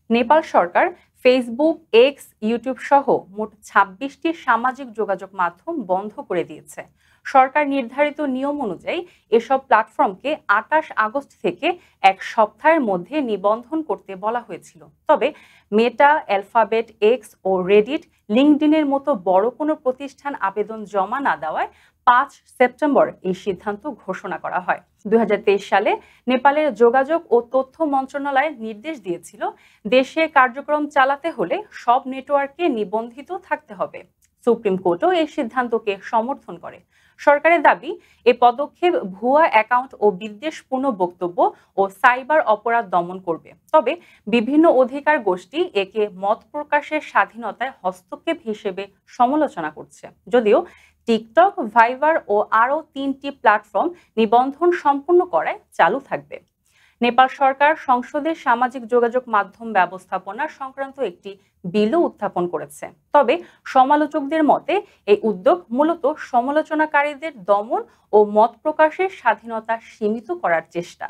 নেপাল সরকার Facebook, x, YouTube সহ মোট ২৬টি সামাজিক যোগাযোগ মাধ্যম বন্ধ করে দিয়েছে। সরকার নির্ধারিত নিয়ম অনুযায়ী এসব প্ল্যাটফর্মকে ২৮ আগস্ট থেকে এক সপ্তাহের মধ্যে নিবন্ধন করতে বলা হয়েছিল। তবে মেটা, অ্যালফাবেট, এক্স ও রেডিট, লিঙ্কডইনের মতো বড় কোনো প্রতিষ্ঠান আবেদন জমা না দেওয়ায় ৫ সেপ্টেম্বর এই সিদ্ধান্ত ঘোষণা করা হয়। ২০২৩ সালে নেপালের যোগাযোগ ও তথ্য মন্ত্রণালয় নির্দেশ দিয়েছিল, দেশে কার্যক্রম চালাতে হলে সব নেটওয়ার্কে নিবন্ধিত থাকতে হবে। সুপ্রিম কোর্টও এই সিদ্ধান্তকে সমর্থন করে। সরকারের দাবি, এ পদক্ষেপ ভুয়া অ্যাকাউন্ট ও বিদ্বেষপূর্ণ বক্তব্য ও সাইবার অপরাধ দমন করবে। তবে বিভিন্ন অধিকার গোষ্ঠী একে মত প্রকাশের স্বাধীনতায় হস্তক্ষেপ হিসেবে সমালোচনা করছে। যদিও টিকটক, ভাইবার ও আরও ৩টি প্ল্যাটফর্ম নিবন্ধন সম্পূর্ণ করায় চালু থাকবে। নেপাল সরকার সংসদে সামাজিক যোগাযোগ মাধ্যম ব্যবস্থাপনা সংক্রান্ত একটি বিলও উত্থাপন করেছে। তবে সমালোচকদের মতে এই উদ্যোগ মূলত সমালোচনাকারীদের দমন ও মত প্রকাশের স্বাধীনতা সীমিত করার চেষ্টা।